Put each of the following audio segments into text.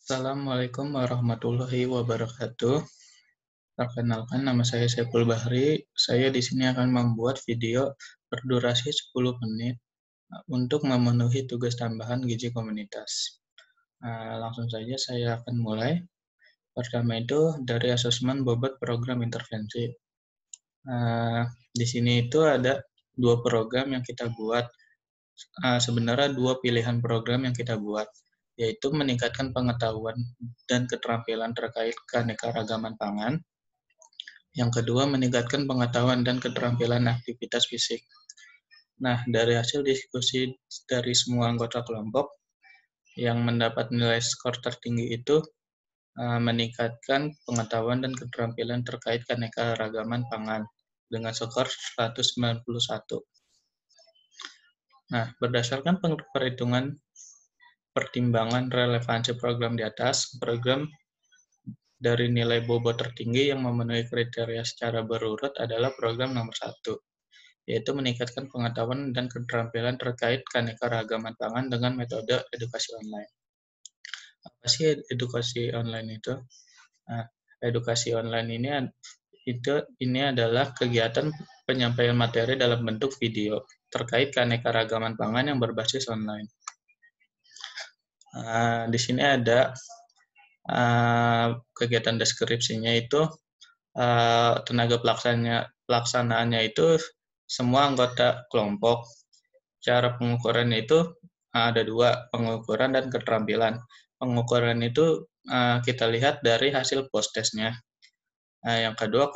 Assalamualaikum warahmatullahi wabarakatuh. Perkenalkan, nama saya Saiful Bahri. Saya di sini akan membuat video berdurasi 10 menit untuk memenuhi tugas tambahan gizi komunitas. Langsung saja saya akan mulai. Pertama itu dari asesmen bobot program intervensi. Di sini itu ada 2 program yang kita buat. Sebenarnya 2 pilihan program yang kita buat, yaitu meningkatkan pengetahuan dan keterampilan terkait keanekaragaman pangan. Yang kedua, meningkatkan pengetahuan dan keterampilan aktivitas fisik. Nah, dari hasil diskusi dari semua anggota kelompok, yang mendapat nilai skor tertinggi itu meningkatkan pengetahuan dan keterampilan terkait keanekaragaman pangan dengan skor 191. Nah, berdasarkan perhitungan pertimbangan relevansi program di atas, program dari nilai bobot tertinggi yang memenuhi kriteria secara berurut adalah program nomor 1, yaitu meningkatkan pengetahuan dan keterampilan terkait keanekaragaman pangan dengan metode edukasi online. Apa sih edukasi online itu? Nah, edukasi online ini adalah kegiatan penyampaian materi dalam bentuk video terkait keanekaragaman pangan yang berbasis online. Di sini ada kegiatan deskripsinya itu tenaga pelaksanaannya itu semua anggota kelompok. Cara pengukurannya itu ada 2, pengukuran dan keterampilan. Pengukuran itu kita lihat dari hasil post-testnya. Yang kedua,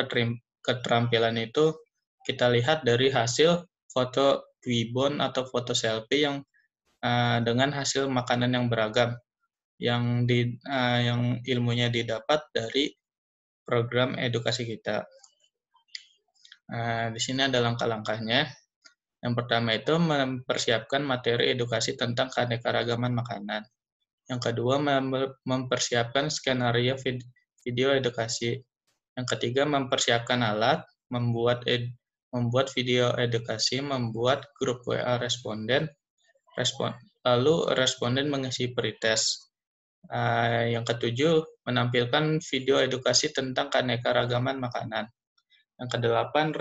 keterampilan itu kita lihat dari hasil foto Twibbon atau foto selfie yang dengan hasil makanan yang beragam, yang ilmunya didapat dari program edukasi kita. Di sini ada langkah-langkahnya. Yang pertama itu mempersiapkan materi edukasi tentang keanekaragaman makanan. Yang kedua, mempersiapkan skenario video edukasi. Yang ketiga, mempersiapkan alat, membuat video edukasi, membuat grup WA responden, lalu responden mengisi pretest. Yang ketujuh, menampilkan video edukasi tentang keanekaragaman makanan. Yang kedelapan,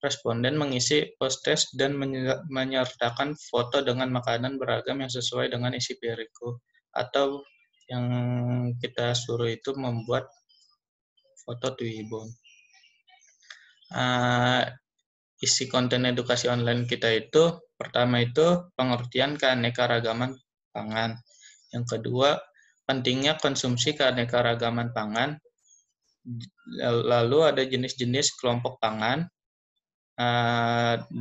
responden mengisi post-test dan menyertakan foto dengan makanan beragam yang sesuai dengan isi periku, atau yang kita suruh itu membuat foto Twibbon. Isi konten edukasi online kita itu, pertama itu pengertian keanekaragaman pangan. Yang kedua, pentingnya konsumsi keanekaragaman pangan. Lalu ada jenis-jenis kelompok pangan,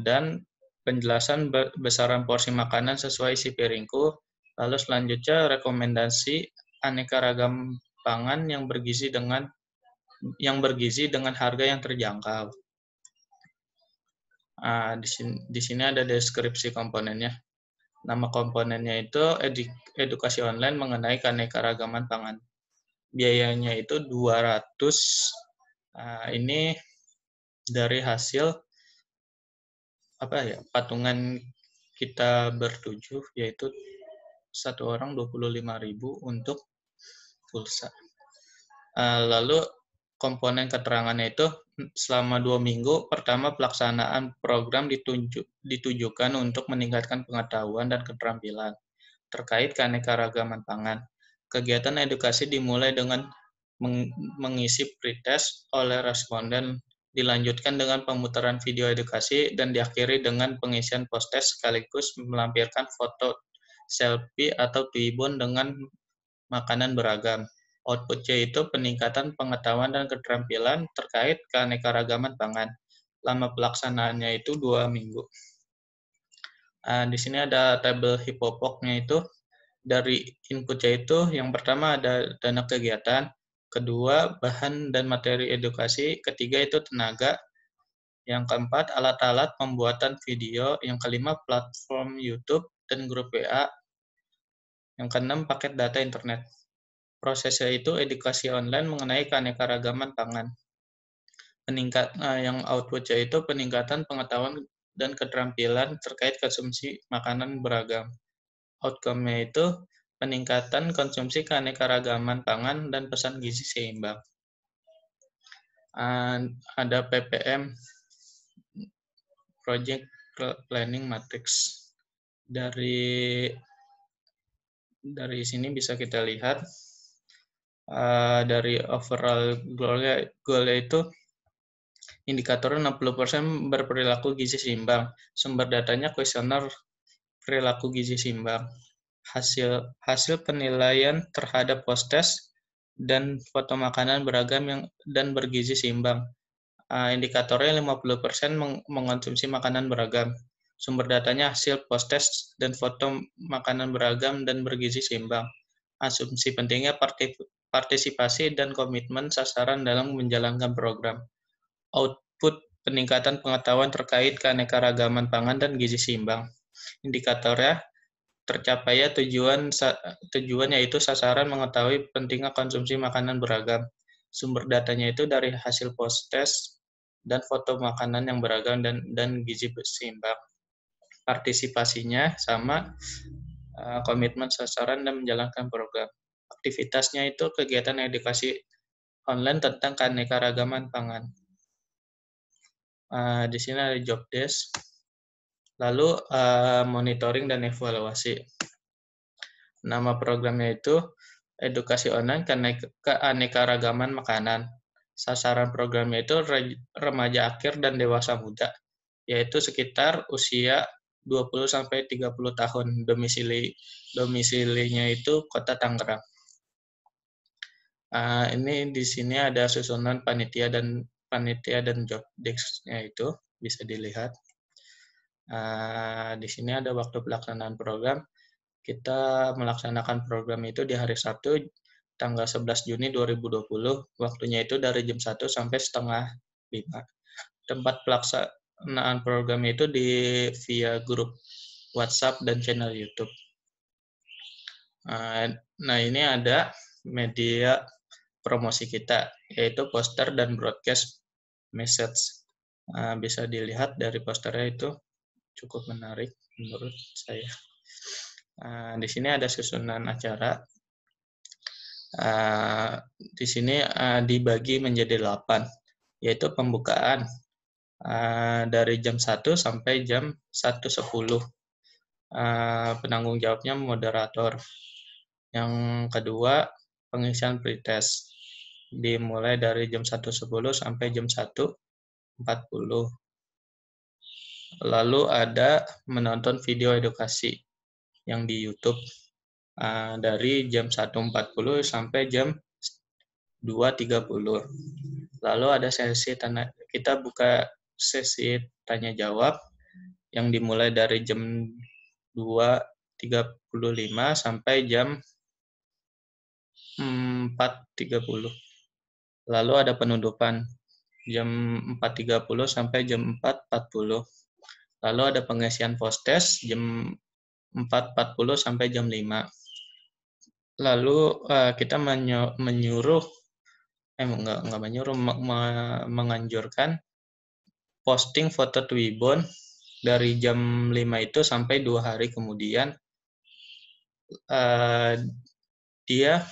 dan penjelasan besaran porsi makanan sesuai isi piringku. Lalu selanjutnya rekomendasi aneka ragam pangan yang bergizi dengan harga yang terjangkau. Di sini ada deskripsi komponennya. Nama komponennya itu edukasi online mengenai keanekaragaman pangan. Biayanya itu 200. Ini dari hasil patungan kita bertujuh, yaitu satu orang 25.000 untuk pulsa. Lalu komponen keterangannya itu selama 2 minggu. Pertama, pelaksanaan program ditujukan untuk meningkatkan pengetahuan dan keterampilan terkait keanekaragaman pangan. Kegiatan edukasi dimulai dengan mengisi pretest oleh responden, dilanjutkan dengan pemutaran video edukasi, dan diakhiri dengan pengisian post-test sekaligus melampirkan foto selfie atau Twibbon dengan makanan beragam. Outputnya itu peningkatan pengetahuan dan keterampilan terkait keanekaragaman pangan. Lama pelaksanaannya itu 2 minggu. Di sini ada tabel Hippopok-nya itu. Dari inputnya itu, yang pertama ada dana kegiatan, kedua bahan dan materi edukasi, ketiga itu tenaga, yang keempat alat-alat pembuatan video, yang kelima platform YouTube dan grup WA, yang keenam paket data internet. Prosesnya itu edukasi online mengenai keanekaragaman pangan. Yang outputnya itu peningkatan pengetahuan dan keterampilan terkait konsumsi makanan beragam. outcome-nya itu peningkatan konsumsi keanekaragaman pangan dan pesan gizi seimbang. Ada PPM, Project Planning Matrix. Dari sini bisa kita lihat dari overall goal-nya itu indikatornya 60% berperilaku gizi seimbang. Sumber datanya kuesioner perilaku gizi seimbang. Hasil penilaian terhadap post-test dan foto makanan beragam dan bergizi seimbang. Indikatornya 50% mengonsumsi makanan beragam. Sumber datanya hasil post-test dan foto makanan beragam dan bergizi seimbang. Asumsi pentingnya partisipasi dan komitmen sasaran dalam menjalankan program. Output peningkatan pengetahuan terkait keanekaragaman pangan dan gizi seimbang. Indikatornya tercapainya tujuan yaitu sasaran mengetahui pentingnya konsumsi makanan beragam. Sumber datanya itu dari hasil post-test dan foto makanan yang beragam dan gizi seimbang. Partisipasinya sama komitmen sasaran dan menjalankan program. Aktivitasnya itu kegiatan edukasi online tentang keanekaragaman pangan. Di sini ada job desk, lalu monitoring dan evaluasi. Nama programnya itu edukasi online keanekaragaman makanan. Sasaran programnya itu remaja akhir dan dewasa muda, yaitu sekitar usia 20-30 tahun. Domisilinya itu Kota Tangerang. Ini di sini ada susunan panitia dan job desk-nya itu bisa dilihat. Di sini ada waktu pelaksanaan program. Kita melaksanakan program itu di hari Sabtu, tanggal 11 Juni 2020. Waktunya itu dari jam 1 sampai setengah 5. Tempat pelaksanaan program itu via grup WhatsApp dan channel YouTube. Nah, ini ada media promosi kita, yaitu poster dan broadcast message. Bisa dilihat dari posternya itu cukup menarik menurut saya. Di sini ada susunan acara. Di sini dibagi menjadi 8, yaitu pembukaan dari jam 1 sampai jam 1.10. Penanggung jawabnya moderator. Yang kedua, pengisian pretest. Dimulai dari jam 1.10 sampai jam 1.40. Lalu ada menonton video edukasi yang di YouTube dari jam 1.40 sampai jam 2.30. Lalu ada kita buka sesi tanya jawab yang dimulai dari jam 2.35 sampai jam 4.30. Lalu ada penutupan jam 4.30 sampai jam 4.40. Lalu ada pengisian post-test jam 4.40 sampai jam 5. Lalu kita menganjurkan posting foto Twibbon dari jam 5 itu sampai 2 hari kemudian dia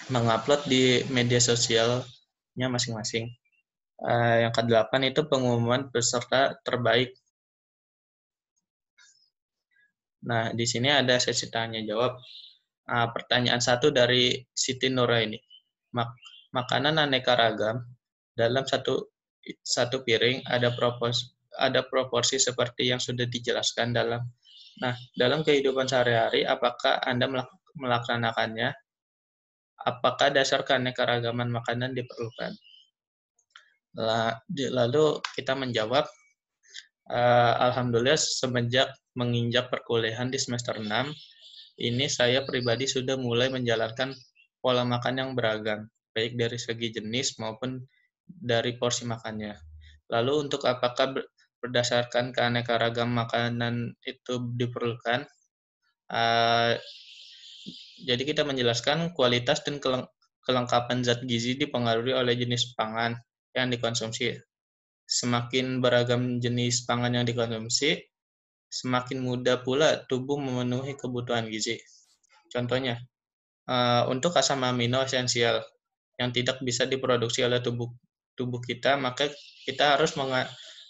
mengupload di media sosialnya masing-masing. Yang ke-8 itu pengumuman peserta terbaik. Nah, di sini ada sesi tanya jawab. Pertanyaan 1 dari Siti Nuraini. Makanan aneka ragam dalam satu piring ada proporsi seperti yang sudah dijelaskan dalam kehidupan sehari-hari. Apakah Anda melaksanakannya? Apakah dasar keanekaragaman makanan diperlukan? Lalu kita menjawab, alhamdulillah semenjak menginjak perkuliahan di semester 6, ini saya pribadi sudah mulai menjalankan pola makan yang beragam, baik dari segi jenis maupun dari porsi makannya. Lalu untuk apakah berdasarkan keanekaragam makanan itu diperlukan? Jadi kita menjelaskan kualitas dan kelengkapan zat gizi dipengaruhi oleh jenis pangan yang dikonsumsi. Semakin beragam jenis pangan yang dikonsumsi, semakin mudah pula tubuh memenuhi kebutuhan gizi. Contohnya, untuk asam amino esensial yang tidak bisa diproduksi oleh tubuh kita, maka kita harus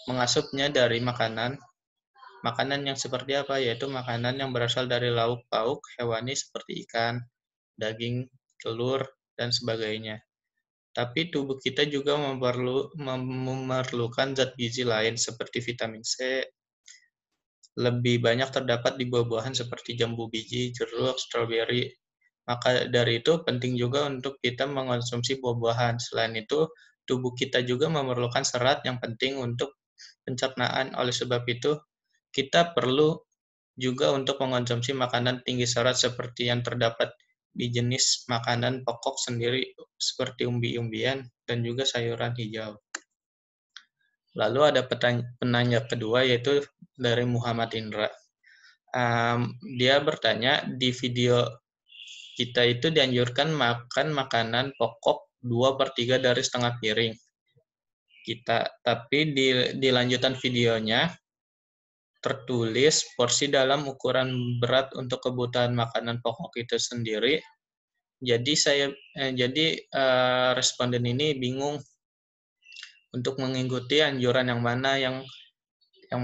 mengasupnya dari makanan. Makanan yang seperti apa? Yaitu makanan yang berasal dari lauk pauk hewani seperti ikan, daging, telur, dan sebagainya. Tapi tubuh kita juga memerlukan zat gizi lain seperti vitamin C. Lebih banyak terdapat di buah-buahan seperti jambu biji, jeruk, stroberi. Maka dari itu penting juga untuk kita mengonsumsi buah-buahan. Selain itu, tubuh kita juga memerlukan serat yang penting untuk pencernaan. Oleh sebab itu, kita perlu juga untuk mengonsumsi makanan tinggi serat seperti yang terdapat di jenis makanan pokok sendiri seperti umbi-umbian dan juga sayuran hijau. Lalu ada penanya kedua yaitu dari Muhammad Indra. Dia bertanya, di video kita itu dianjurkan makan makanan pokok 2/3 dari setengah piring. Tapi di lanjutan videonya tertulis porsi dalam ukuran berat untuk kebutuhan makanan pokok itu sendiri. Jadi responden ini bingung untuk mengikuti anjuran yang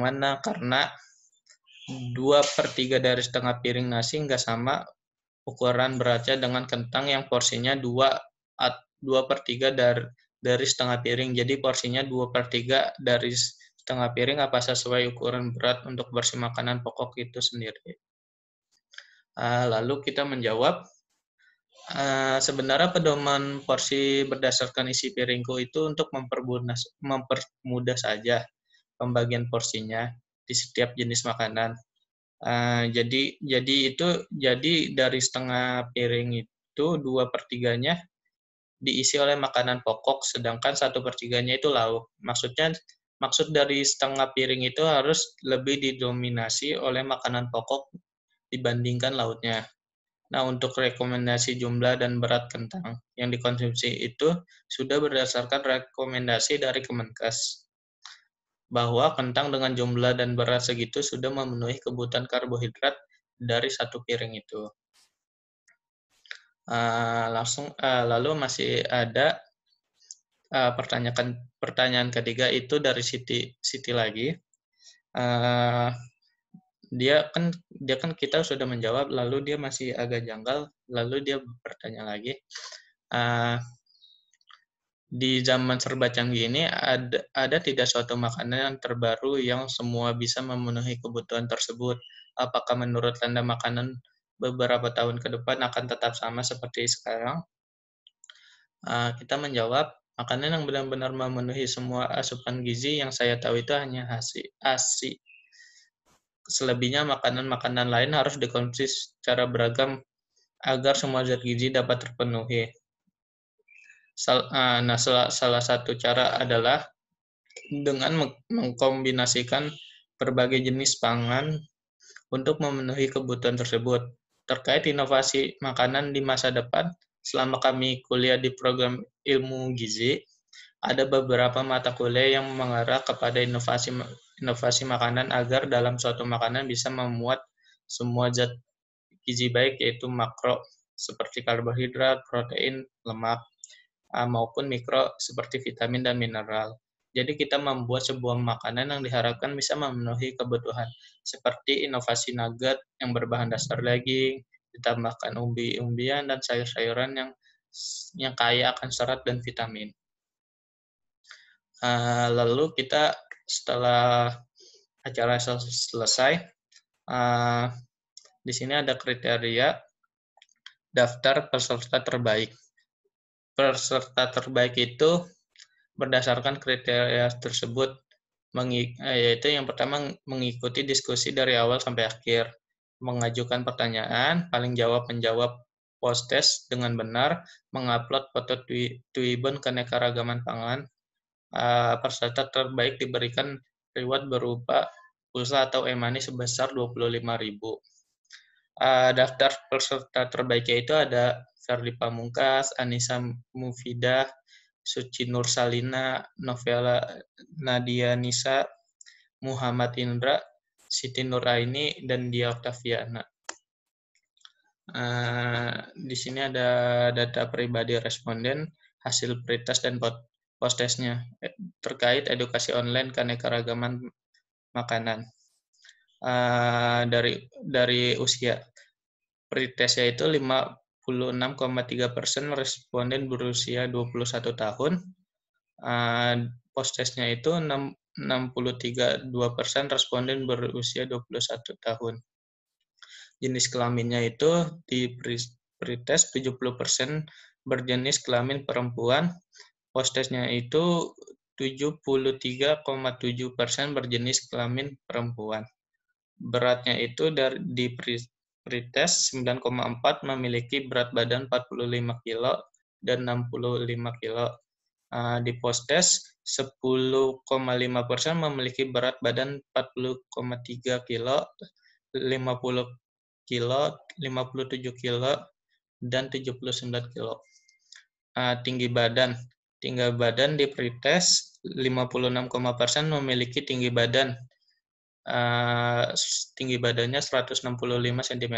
mana karena 2/3 dari setengah piring nasi nggak sama ukuran beratnya dengan kentang yang porsinya 2/3 dari setengah piring. Jadi porsinya 2/3 dari setengah piring apa sesuai ukuran berat untuk porsi makanan pokok itu sendiri. Lalu kita menjawab, sebenarnya pedoman porsi berdasarkan isi piringku itu untuk mempermudah saja pembagian porsinya di setiap jenis makanan. Jadi dari setengah piring itu 2/3-nya diisi oleh makanan pokok, sedangkan 1/3-nya itu lauk. Maksud dari setengah piring itu harus lebih didominasi oleh makanan pokok dibandingkan lauknya. Nah, untuk rekomendasi jumlah dan berat kentang yang dikonsumsi itu sudah berdasarkan rekomendasi dari Kemenkes, bahwa kentang dengan jumlah dan berat segitu sudah memenuhi kebutuhan karbohidrat dari satu piring itu. Lalu masih ada pertanyaan ketiga itu dari Siti lagi. Dia kan kita sudah menjawab, lalu dia masih agak janggal, lalu dia bertanya lagi. Di zaman serba canggih ini ada tidak suatu makanan yang terbaru yang semua bisa memenuhi kebutuhan tersebut? Apakah menurut Anda makanan beberapa tahun ke depan akan tetap sama seperti sekarang? Kita menjawab, makanan yang benar-benar memenuhi semua asupan gizi yang saya tahu itu hanya ASI. Selebihnya makanan-makanan lain harus dikonsumsi secara beragam agar semua zat gizi dapat terpenuhi. Salah satu cara adalah dengan mengkombinasikan berbagai jenis pangan untuk memenuhi kebutuhan tersebut. Terkait inovasi makanan di masa depan, selama kami kuliah di program ilmu gizi, ada beberapa mata kuliah yang mengarah kepada inovasi makanan agar dalam suatu makanan bisa memuat semua zat gizi baik, yaitu makro seperti karbohidrat, protein, lemak, maupun mikro seperti vitamin dan mineral. Jadi kita membuat sebuah makanan yang diharapkan bisa memenuhi kebutuhan, seperti inovasi nugget yang berbahan dasar daging, ditambahkan umbi-umbian dan sayur-sayuran yang kaya akan serat dan vitamin. Lalu kita setelah acara selesai, di sini ada kriteria daftar peserta terbaik. Peserta terbaik itu berdasarkan kriteria tersebut, yaitu yang pertama mengikuti diskusi dari awal sampai akhir, mengajukan pertanyaan, paling menjawab post-test dengan benar, mengupload foto Twibbon keanekaragaman pangan. Peserta terbaik diberikan reward berupa pulsa atau e-money sebesar 25.000. Daftar peserta terbaiknya itu ada Ferdi Pamungkas, Anissa Mufidah, Suci Nursalina, Novela Nadia Nisa, Muhammad Indra, Siti Nuraini dan Dia Oktaviana. Di sini ada data pribadi responden, hasil pretest dan post-testnya terkait edukasi online keanekaragaman makanan. Dari usia pretestnya itu 56,3% responden berusia 21 tahun. Post-testnya itu 63,2% responden berusia 21 tahun. Jenis kelaminnya itu di pretest 70% berjenis kelamin perempuan, post-testnya itu 73,7% berjenis kelamin perempuan. Beratnya itu di pretest 9,4 memiliki berat badan 45 kg dan 65 kg. Di post-test 10,5% memiliki berat badan 40,3 kg, 50 kilo, 57 kilo, dan 79 kilo. Tinggi badan di pretest 56,% memiliki tinggi badan. Tinggi badannya 165 cm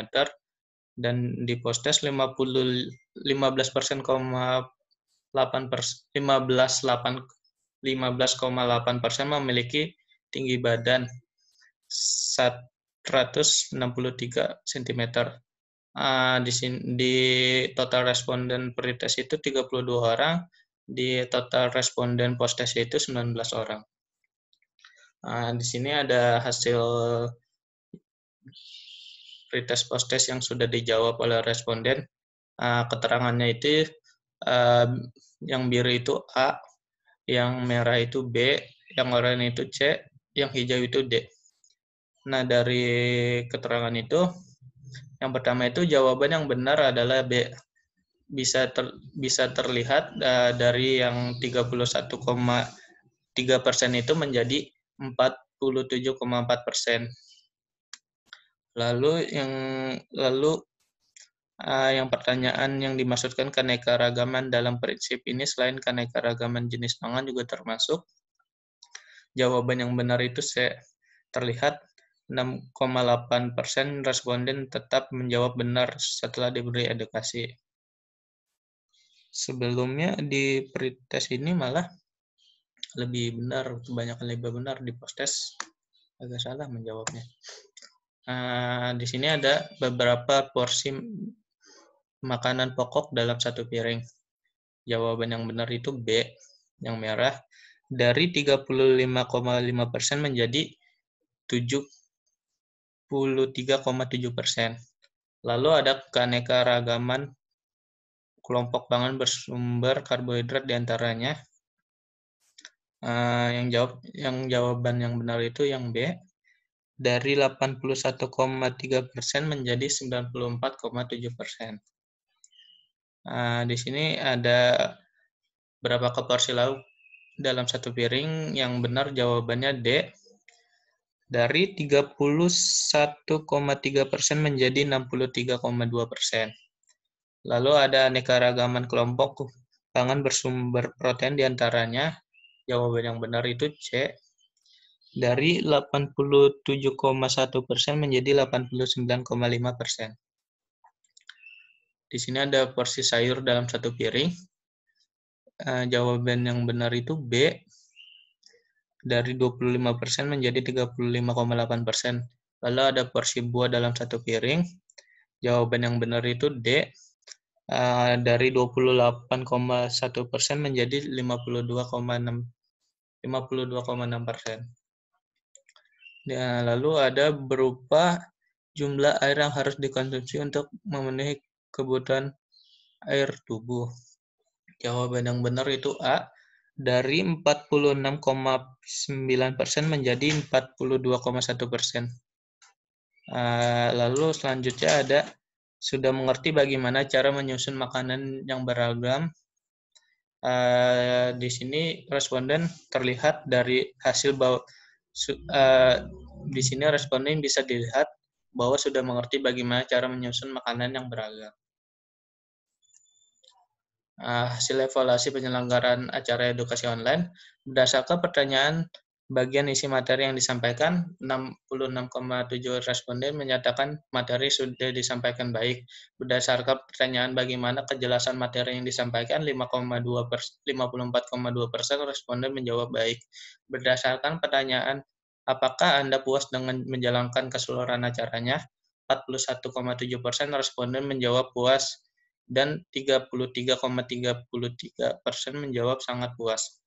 dan di post-test 15,8% memiliki tinggi badan 163 cm. Di total responden pretest itu 32 orang, di total responden post-test itu 19 orang. Di sini ada hasil pretest post-test yang sudah dijawab oleh responden. Keterangannya itu yang biru itu A, yang merah itu B, yang oranye itu C, yang hijau itu D. Nah, dari keterangan itu, yang pertama itu jawaban yang benar adalah B. Bisa terlihat dari yang 31,3% itu menjadi 47,4%. Lalu yang pertanyaan yang dimaksudkan keanekaragaman dalam prinsip ini selain keanekaragaman jenis pangan juga termasuk. Jawaban yang benar itu C. Terlihat 6,8% responden tetap menjawab benar setelah diberi edukasi. Sebelumnya di pretest ini malah lebih benar, kebanyakan lebih benar, di post-test agak salah menjawabnya. Di sini ada beberapa porsi makanan pokok dalam satu piring. Jawaban yang benar itu B, yang merah. Dari 35,5% menjadi 73,7%. Lalu ada keanekaragaman kelompok pangan bersumber karbohidrat diantaranya. Yang jawaban yang benar itu yang B. Dari 81,3% menjadi 94,7%. Di sini ada berapa porsi lauk dalam satu piring. Yang benar jawabannya D. Dari 31,3% menjadi 63,2%. Lalu ada anekaragaman kelompok pangan bersumber protein diantaranya. Jawaban yang benar itu C. Dari 87,1% menjadi 89,5%. Di sini ada porsi sayur dalam satu piring. Jawaban yang benar itu B. Dari 25% menjadi 35,8%. Lalu ada porsi buah dalam satu piring. Jawaban yang benar itu D. Dari 28,1% menjadi 52,6%. Lalu ada berupa jumlah air yang harus dikonsumsi untuk memenuhi kebutuhan air tubuh. Jawaban yang benar itu A. Dari 46,9% menjadi 42,1%. Lalu selanjutnya ada sudah mengerti bagaimana cara menyusun makanan yang beragam. Di sini responden terlihat dari hasil bahwa di sini responden bisa dilihat bahwa sudah mengerti bagaimana cara menyusun makanan yang beragam. Hasil evaluasi penyelenggaraan acara edukasi online berdasarkan pertanyaan bagian isi materi yang disampaikan, 66,7 responden menyatakan materi sudah disampaikan baik. Berdasarkan pertanyaan bagaimana kejelasan materi yang disampaikan, 54,2% responden menjawab baik. Berdasarkan pertanyaan, apakah Anda puas dengan menjalankan keseluruhan acaranya? 41,7% responden menjawab puas dan 33,33% menjawab sangat puas.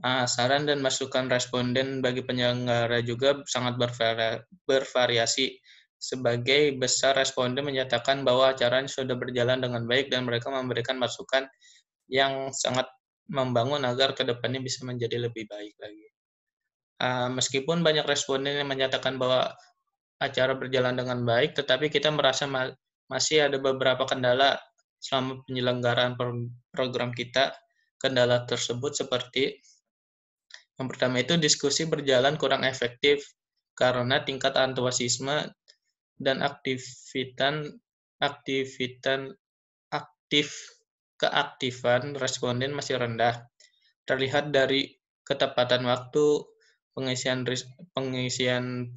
Saran dan masukan responden bagi penyelenggara juga sangat bervariasi. Sebagai besar responden menyatakan bahwa acaranya sudah berjalan dengan baik dan mereka memberikan masukan yang sangat membangun agar kedepannya bisa menjadi lebih baik lagi. Meskipun banyak responden yang menyatakan bahwa acara berjalan dengan baik, tetapi kita merasa masih ada beberapa kendala selama penyelenggaraan program kita. Kendala tersebut seperti yang pertama itu diskusi berjalan kurang efektif karena tingkat antusiasme dan keaktifan responden masih rendah. Terlihat dari ketepatan waktu, pengisian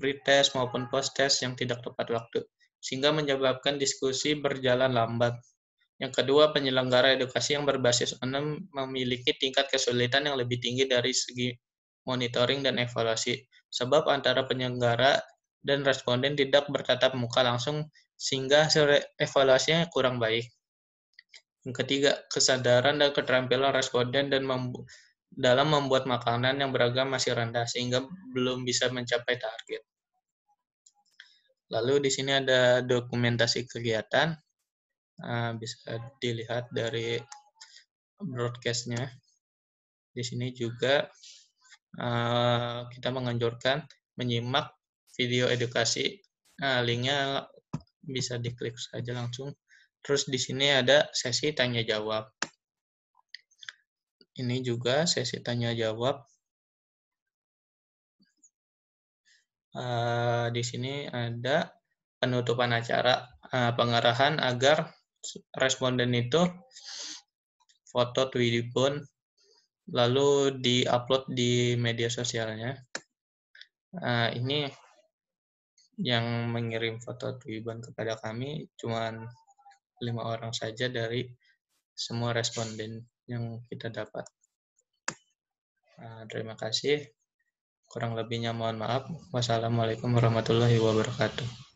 pretest maupun post-test yang tidak tepat waktu, sehingga menyebabkan diskusi berjalan lambat. Yang kedua, penyelenggara edukasi yang berbasis online memiliki tingkat kesulitan yang lebih tinggi dari segi monitoring dan evaluasi, sebab antara penyelenggara dan responden tidak bertatap muka langsung, sehingga hasil evaluasinya kurang baik. Yang ketiga, kesadaran dan keterampilan responden dalam membuat makanan yang beragam masih rendah, sehingga belum bisa mencapai target. Lalu di sini ada dokumentasi kegiatan, bisa dilihat dari broadcast-nya. Di sini juga kita menganjurkan menyimak video edukasi. Linknya bisa diklik saja langsung. Terus di sini ada sesi tanya jawab. Ini juga sesi tanya jawab. Di sini ada penutupan acara, pengarahan agar responden itu foto Tweetbot lalu di-upload di media sosialnya. Ini yang mengirim foto Tweetbot kepada kami cuma 5 orang saja dari semua responden yang kita dapat. Terima kasih. Kurang lebihnya mohon maaf. Wassalamualaikum warahmatullahi wabarakatuh.